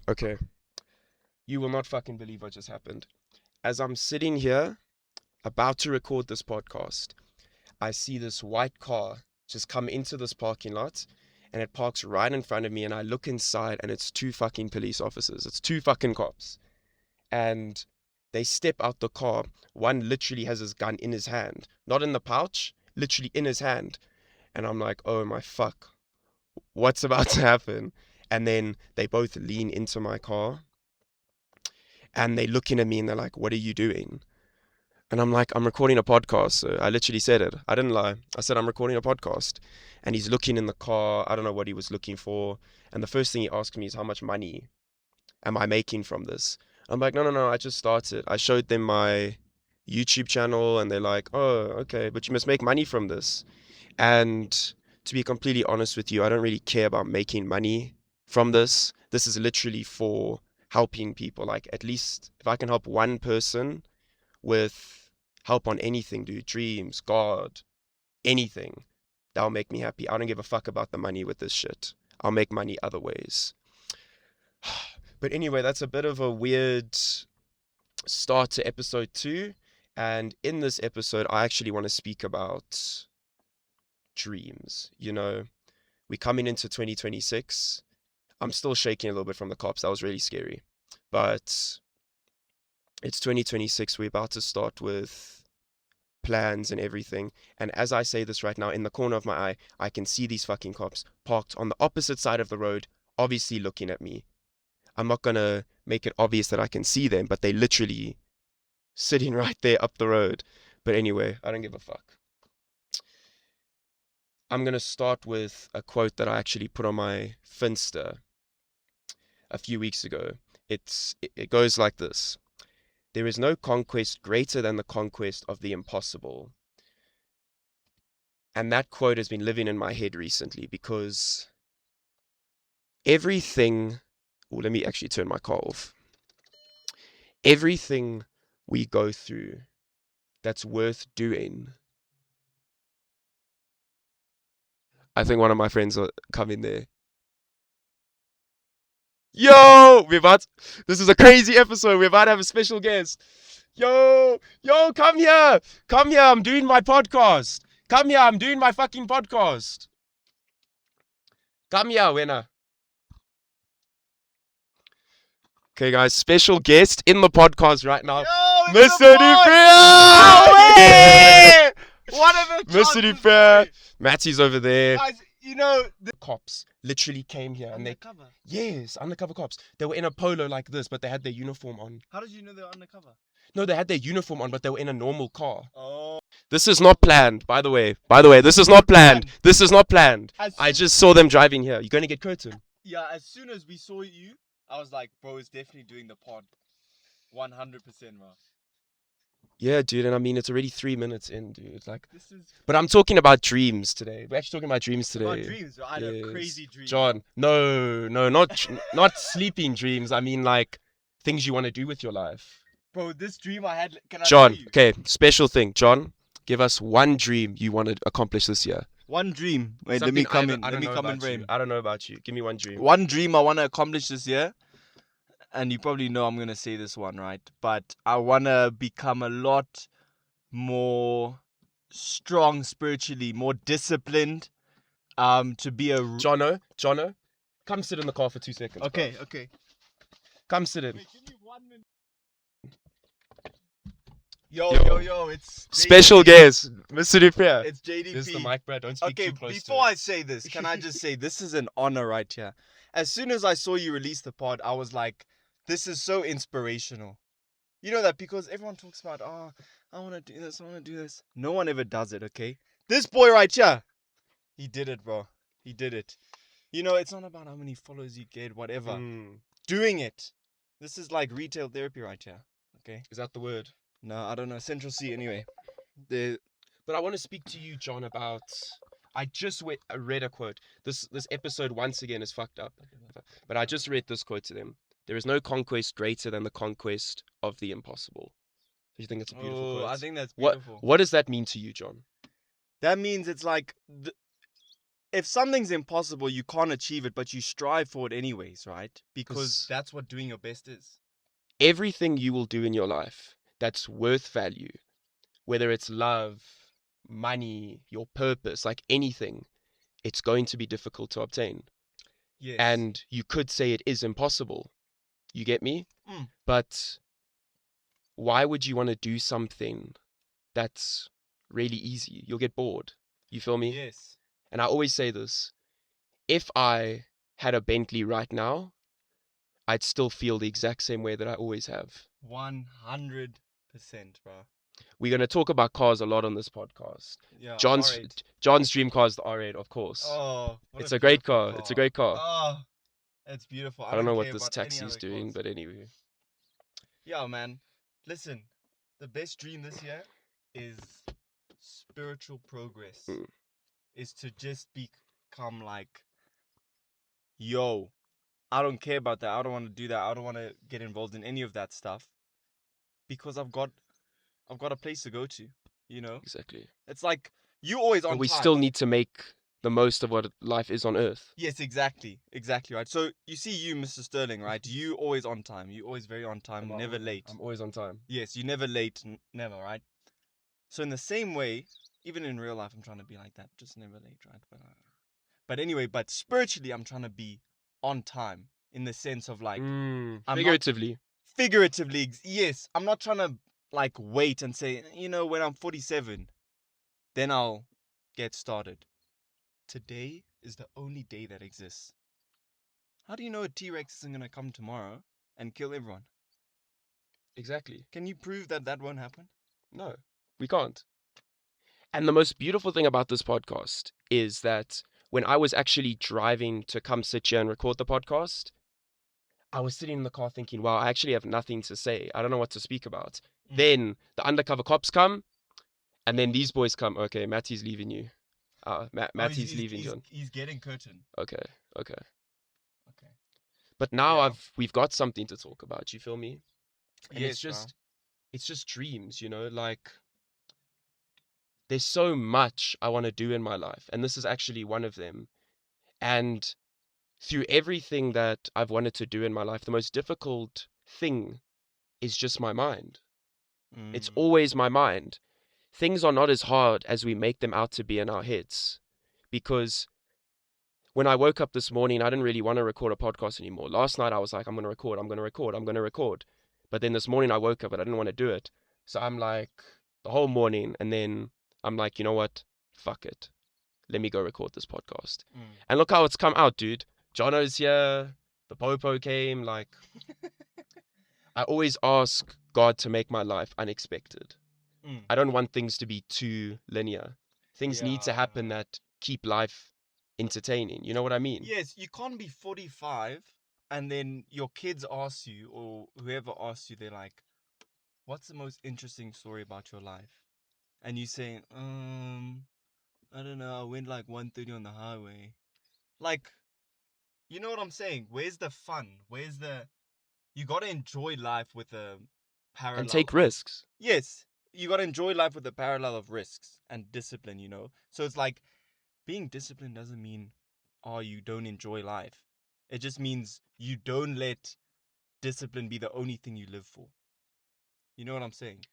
Okay, you will not fucking believe what just happened. As I'm sitting here about to record this podcast, I see this white car just come into this parking lot and it parks right in front of me. And I look inside and it's two fucking police officers. It's two fucking cops. And they step out the car. One literally has his gun in his hand, not in the pouch, literally in his hand. And I'm like, oh my fuck, what's about to happen? And then they both lean into my car and they're looking at me and they're like, what are you doing? And I'm like, I'm recording a podcast. So I literally said it. I didn't lie. I said, I'm recording a podcast. And he's looking in the car. I don't know what he was looking for. And the first thing he asked me is, how much money am I making from this? I'm like, no, I just started. I showed them my YouTube channel and they're like, oh, okay, but you must make money from this. And to be completely honest with you, I don't really care about making money from this. This is literally for helping people. Like, at least if I can help one person with help on anything, dude, dreams, God, anything, that'll make me happy. I don't give a fuck about the money with this shit. I'll make money other ways. But anyway, that's a bit of a weird start to episode 2. And in this episode, I actually want to speak about dreams. We're coming into 2026. I'm still shaking a little bit from the cops. That was really scary. But it's 2026. We're about to start with plans and everything. And as I say this right now, in the corner of my eye, I can see these fucking cops parked on the opposite side of the road, obviously looking at me. I'm not going to make it obvious that I can see them, but they literally sitting right there up the road. But anyway, I don't give a fuck. I'm going to start with a quote that I actually put on my Finsta a few weeks ago. It goes like this. There is no conquest greater than the conquest of the impossible. And that quote has been living in my head recently because everything... Oh, let me actually turn my car off. Everything we go through that's worth doing. I think one of my friends will come in there. Yo, this is a crazy episode. We're about to have a special guest. Yo, come here. Come here. I'm doing my podcast. Come here. I'm doing my fucking podcast. Come here, winner. Okay, guys, special guest in the podcast right now. Yo, Mr. Dufresne! What are the Mr. Dufresne! Matty's over there. Guys, The cops literally came here and undercover. Yes, undercover cops. They were in a polo like this, but they had their uniform on. How did you know they were undercover? No, they had their uniform on, but they were in a normal car. Oh. This is not planned, by the way. This is not planned. This is not planned. I just saw them driving here. You're going to get curtain. Yeah, as soon as we saw you, I was like, bro, it's definitely doing the pod. 100%, bro. Yeah, dude, and I mean, it's already 3 minutes in, dude. Like, This is but I'm talking about dreams today. We're actually talking about dreams today. about dreams. I had a Yes. crazy dream. John, no, not sleeping dreams. I mean, like, things you want to do with your life. Bro, this dream I had, can I John, tell you? okay, special thing. John, give us one dream you want to accomplish this year. One dream. Wait, Something let me come in. I Let don't me know come in, about you. frame. I don't know about you. Give me one dream. One dream I want to accomplish this year, and you probably know I'm going to say this one, right? But I want to become a lot more strong spiritually, more disciplined, to be a... Jono, come sit in the car for 2 seconds. Okay, bro. okay. Come sit in. Wait, give me 1 minute. Yo, it's Special JDP. guest, Mr. Dupre. It's JDP. This is the mic, bro. Don't speak Okay, too close before to I say this, can I just say this is an honor right here. As soon as I saw you release the pod, I was like, this is so inspirational. You know that because everyone talks about, oh, I want to do this, I want to do this. No one ever does it, okay? This boy right here, he did it, bro. He did it. You know, it's not about how many followers you get, whatever. Mm. Doing it. This is like retail therapy right here, okay? Is that the word? No, I don't know. Central C anyway. But I want to speak to you, John, about... I just read a quote. This episode, once again, is fucked up. But I just read this quote to them. There is no conquest greater than the conquest of the impossible. Do you think it's a beautiful quote? I think that's What beautiful. What does that mean to you, John? That means it's like if something's impossible, you can't achieve it, but you strive for it anyways, right? Because 'Cause that's what doing your best is. everything you will do in your life that's worth value, whether it's love, money, your purpose, like anything, it's going to be difficult to obtain. Yes. And you could say it is impossible. You get me? Mm. But why would you want to do something that's really easy? You'll get bored. You feel me? Yes. And I always say this, if I had a Bentley right now, I'd still feel the exact same way that I always have. 100%, bro. We're going to talk about cars a lot on this podcast. Yeah. John's R8. John's dream car is the R8, of course. Oh, what It's a great beautiful car. It's a great car. Oh, it's beautiful. I don't know what care this about any taxi's other doing, cars. but anyway. Yeah, man. Listen, the best dream this year is spiritual progress. Mm. Is to just become like, yo, I don't care about that. I don't want to do that. I don't want to get involved in any of that stuff because I've got a place to go to. You know, Exactly. it's like you always on But we time. still need to make the most of what life is on earth. Yes, exactly, right. So you see, you, Mr. Sterling, right? You always on time. You always very on time. Never late. I'm always on time. Yes, you never late. Never, right? So in the same way, even in real life, I'm trying to be like that. Just never late, right? But anyway, but spiritually, I'm trying to be on time in the sense of like, I'm not- Figuratively. figuratively, yes. I'm not trying to like wait and say, when I'm 47, then I'll get started. Today is the only day that exists. How do you know a T-Rex isn't going to come tomorrow and kill everyone? Exactly. Can you prove that that won't happen? No, we can't. And the most beautiful thing about this podcast is that when I was actually driving to come sit here and record the podcast, I was sitting in the car thinking, wow, I actually have nothing to say. I don't know what to speak about. Mm. Then the undercover cops come, and then these boys come. Okay, Matty's leaving you. Matty's leaving, John. He's getting curtain. Okay. Okay. But now Yeah. we've got something to talk about. You feel me? And Yes, it's just dreams, like there's so much I want to do in my life, and this is actually one of them. And through everything that I've wanted to do in my life, the most difficult thing is just my mind. It's Mm. always my mind. Things are not as hard as we make them out to be in our heads. Because when I woke up this morning, I didn't really want to record a podcast anymore. Last night I was like, I'm going to record, I'm going to record, I'm going to record. But then this morning I woke up and I didn't want to do it. So I'm like, the whole morning, and then I'm like, you know what? Fuck it. Let me go record this podcast. Mm. And look how it's come out, dude. Jono's here. The Popo came. Like, I always ask God to make my life unexpected. Mm. I don't want things to be too linear. Things need to happen Yeah. that keep life entertaining. You know what I mean? Yes, you can't be 45 and then your kids ask you, or whoever asks you, they're like, what's the most interesting story about your life? And you say, I don't know, I went like 130 on the highway. Like, you know what I'm saying? Where's the fun? You gotta enjoy life with a parallel. And take risks. Yes, you gotta enjoy life with a parallel of risks and discipline, So it's like, being disciplined doesn't mean, you don't enjoy life. It just means you don't let discipline be the only thing you live for. You know what I'm saying?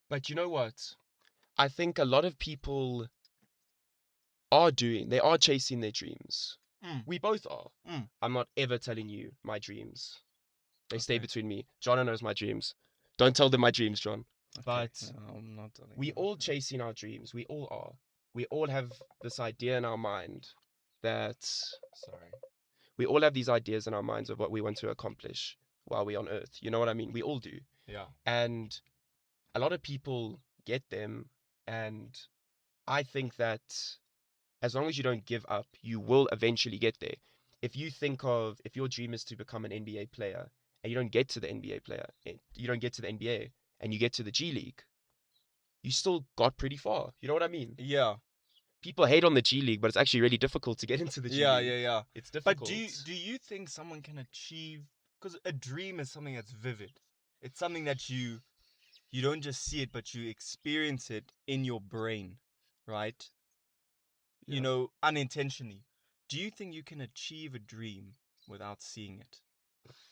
But you know what? I think a lot of people they are chasing their dreams. Mm. We both are. Mm. I'm not ever telling you my dreams. They stay Okay. between me. John knows my dreams. Don't tell them my dreams, John. But No, I'm not telling we you. all chasing our dreams. We all are. We all have this idea in our mind that Sorry. we all have these ideas in our minds of what we want to accomplish while we're on earth. You know what I mean? We all do. Yeah. And a lot of people get them. And I think that as long as you don't give up, you will eventually get there. If your dream is to become an NBA player and you don't get to the NBA and you get to the G League, you still got pretty far. You know what I mean? Yeah. People hate on the G League, but it's actually really difficult to get into the G League. Yeah. It's difficult. But do you think someone can achieve? Because a dream is something that's vivid. It's something that you don't just see it, but you experience it in your brain, right? you Yeah. know, unintentionally, do you think you can achieve a dream without seeing it?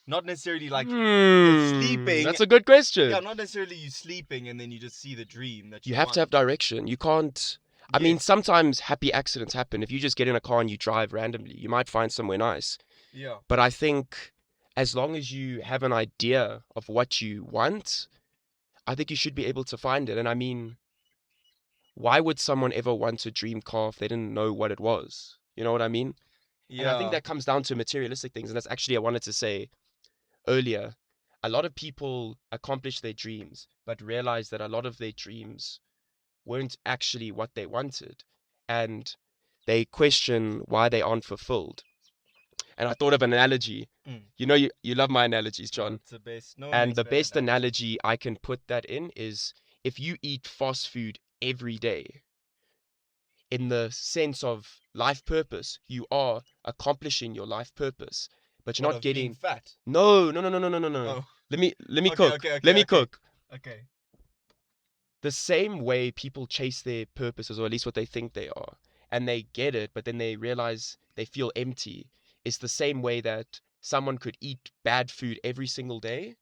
Not necessarily like sleeping. That's a good question. yeah, not necessarily you sleeping and then you just see the dream that you You have to have want. direction. You can't. I mean, Yes. sometimes happy accidents happen. If you just get in a car and you drive randomly, you might find somewhere nice. Yeah. But I think as long as you have an idea of what you want, I think you should be able to find it. And I mean, why would someone ever want a dream car if they didn't know what it was? You know what I mean? And I think Yeah. that comes down to materialistic things. And that's actually, I wanted to say earlier, a lot of people accomplish their dreams, but realize that a lot of their dreams weren't actually what they wanted. And they question why they aren't fulfilled. And I thought of an analogy. Mm. You know, you love my analogies, No, John. it's the best. No one And makes the better best analogies. analogy I can put that in is if you eat fast food every day, in the sense of life purpose, you are accomplishing your life purpose, but you're What, not of being getting. fat. No, no, no, no, no, no, no, no. Oh. Let me Okay, cook. okay, okay, Let me okay. cook. Okay. The same way people chase their purposes, or at least what they think they are, and they get it, but then they realize they feel empty, is the same way that someone could eat bad food every single day,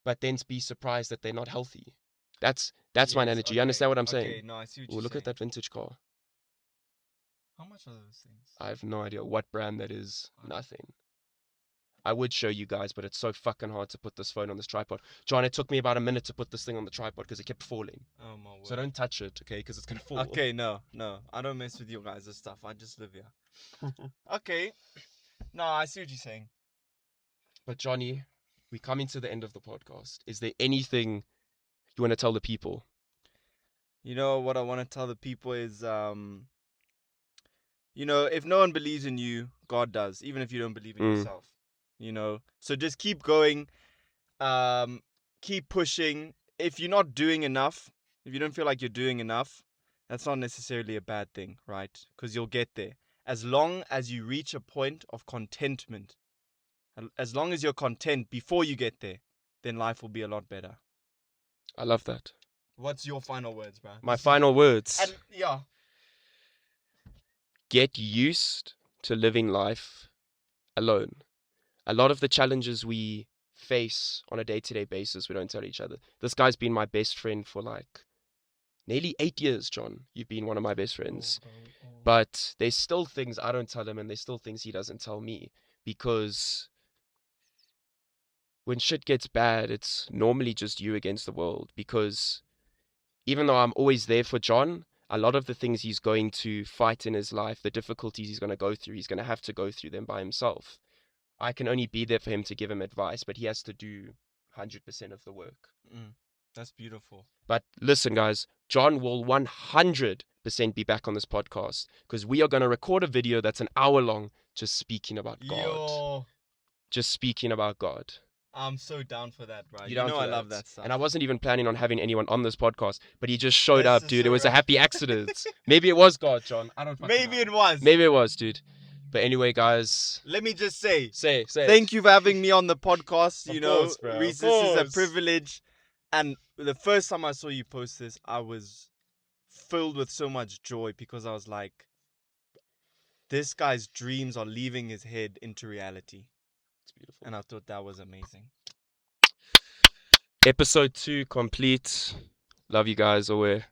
but then be surprised that they're not healthy. That's my Yes, analogy. You understand what I'm Okay, saying? no, I see what Well, you're look saying. at that vintage car. How much are those things? I have no idea what brand that is. Oh. Nothing. I would show you guys, but it's so fucking hard to put this phone on this tripod. John, it took me about a minute to put this thing on the tripod because it kept falling. Oh my word. So don't touch it, okay? Because it's gonna fall. Okay, no. I don't mess with you guys' stuff. I just live here. Okay. No, I see what you're saying. But Johnny, we coming to the end of the podcast. Is there anything you want to tell the people? You know what I want to tell the people is you know, if no one believes in you, God does, even if you don't believe in yourself. You know. So just keep going. Keep pushing. If you're not doing enough, if you don't feel like you're doing enough, that's not necessarily a bad thing, right? Because you'll get there. As long as you reach a point of contentment, as long as you're content before you get there, then life will be a lot better. I love that. What's your final words, bro? My final words. And yeah. Get used to living life alone. A lot of the challenges we face on a day-to-day basis, we don't tell each other. This guy's been my best friend for like nearly 8 years, John. You've been one of my best friends. But there's still things I don't tell him, and there's still things he doesn't tell me. Because when shit gets bad, it's normally just you against the world. Because even though I'm always there for John, a lot of the things he's going to fight in his life, the difficulties he's going to go through, he's going to have to go through them by himself. I can only be there for him to give him advice, but he has to do 100% of the work. That's beautiful. But listen, guys, John will 100% be back on this podcast because we are going to record a video that's an hour long just speaking about God. Yo, Just speaking about God. I'm so down for that, bro. You You down know for I that? love that stuff. And I wasn't even planning on having anyone on this podcast, but he just showed That's up, dude. so It was a right. happy accident. Maybe it was God, John. I don't fucking Maybe know. it was. Maybe it was, dude. But anyway, guys. Let me just say, Say thank you for having me on the podcast. Of You know, course, bro. Reese, Of this is a course. privilege. And the first time I saw you post this, I was filled with so much joy because I was like, this guy's dreams are leaving his head into reality. It's beautiful. And I thought that was amazing. Episode 2 complete. Love you guys. Away.